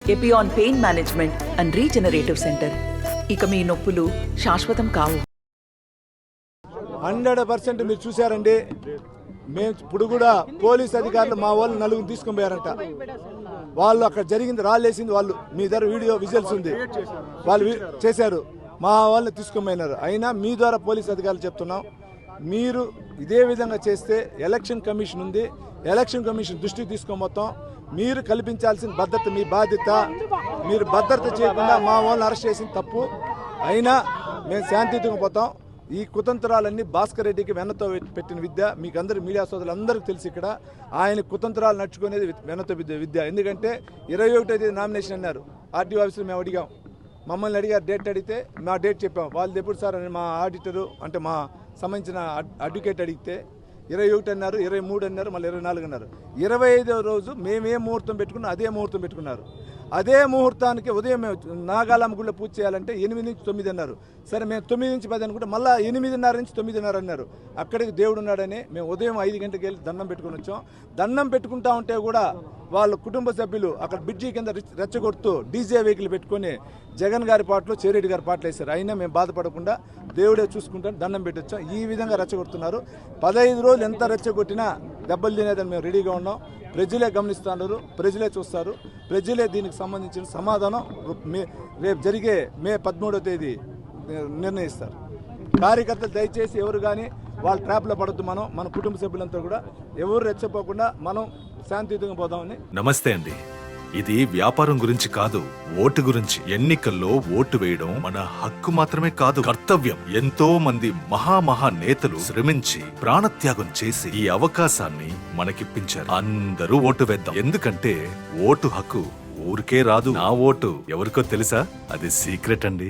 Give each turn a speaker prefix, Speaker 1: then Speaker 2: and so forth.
Speaker 1: Epione pain management and regenerative centre. ఇక మీ నొప్పులు శాశ్వతం కావు.
Speaker 2: 100% మీరు చూశారండి. మేము ఇప్పుడు కూడా పోలీస్ అధికారులు మా వాళ్ళు నలుగురు తీసుకొని పోయారంట. వాళ్ళు అక్కడ జరిగింది రాళ్ళేసింది వాళ్ళు. మీ దగ్గర వీడియో విజువల్స్ ఉంది, వాళ్ళు చేశారు. మా వాళ్ళని తీసుకొని పోయినారు. అయినా మీ ద్వారా పోలీస్ అధికారులు చెప్తున్నాం, మీరు ఇదే విధంగా చేస్తే ఎలక్షన్ కమిషన్ ఉంది, ఎలక్షన్ కమిషన్ దృష్టికి తీసుకొని మొత్తం మీరు కల్పించాల్సిన భద్రత మీ బాధ్యత. మీరు భద్రత చేయకుండా మా వాళ్ళని అరెస్ట్ చేసిన తప్పు. అయినా మేము శాంతియుతంగా పోతాం. ఈ కుతంత్రాలన్నీ భాస్కర్ రెడ్డికి వెన్నతో పెట్టిన విద్య. మీకు అందరు మీడియా సోదరులు అందరికీ తెలుసు. ఇక్కడ ఆయన కుతంత్రాలు నడుచుకునేది వెన్నతో విద్య. ఎందుకంటే 21 నామినేషన్ అన్నారు. ఆర్టీఓ ఆఫీసులో మేము అడిగాం, మమ్మల్ని అడిగారు డేట్. అడిగితే మా డేట్ చెప్పాం. వాళ్ళు ఎప్పుడు సార్ అని మా ఆడిటరు అంటే మా సంబంధించిన అడ్వకేట్ అడిగితే 21 అన్నారు, 23 అన్నారు, మళ్ళీ 24 అన్నారు. 25వ రోజు మేమే ముహూర్తం పెట్టుకున్నాం, అదే ముహూర్తం పెట్టుకున్నారు. అదే ముహూర్తానికి ఉదయం నాగాలమ్మ గుళ్ళో పూజ చేయాలంటే 8 నుంచి 9 అన్నారు. సరే మేము 9 నుంచి 10 అనుకుంటే మళ్ళీ 8:30 నుంచి 9:30 అన్నారు. అక్కడికి దేవుడు ఉన్నాడని మేము ఉదయం 5 గంటలకు వెళ్ళి దండం పెట్టుకుని వచ్చాం. దండం పెట్టుకుంటా ఉంటే కూడా వాళ్ళ కుటుంబ సభ్యులు అక్కడ బ్రిడ్జి కింద రెచ్చగొడుతూ డీజే వెహికల్ పెట్టుకొని జగన్ గారి పాటలు చెరెడ్డి గారి పాటలు వేశారు. అయినా మేము బాధపడకుండా దేవుడే చూసుకుంటాను దండం పెట్టొచ్చాం. ఈ విధంగా రెచ్చగొడుతున్నారు. 15 రోజులు ఎంత రెచ్చగొట్టినా దెబ్బలు తినేదని మేము రెడీగా ఉన్నాం. ప్రజలే గమనిస్తున్నారు, ప్రజలే చూస్తారు, ప్రజలే దీనికి సంబంధించిన సమాధానం రేపు జరిగే మే 13వ తేదీ నిర్ణయిస్తారు. కార్యకర్తలు దయచేసి ఎవరు కానీ వాళ్ళ ట్రాప్లో పడద్దు. మన కుటుంబ సభ్యులంతా కూడా ఎవరు రెచ్చపోకుండా మనం శాంతియుతంగా పోదామని.
Speaker 3: నమస్తే అండి. ఇది వ్యాపారం గురించి కాదు, ఓటు గురించి. ఎన్నికల్లో ఓటు వేయడం మన హక్కు మాత్రమే కాదు, కర్తవ్యం. ఎంతో మంది మహా నేతలు శ్రమించి ప్రాణత్యాగం చేసి ఈ అవకాశాన్ని మనకిప్పించారు. అందరూ ఓటు వేద్దాం. ఎందుకంటే ఓటు హక్కు ఊరికే రాదు. నా ఓటు ఎవరికో తెలుసా? అది సీక్రెట్ అండి.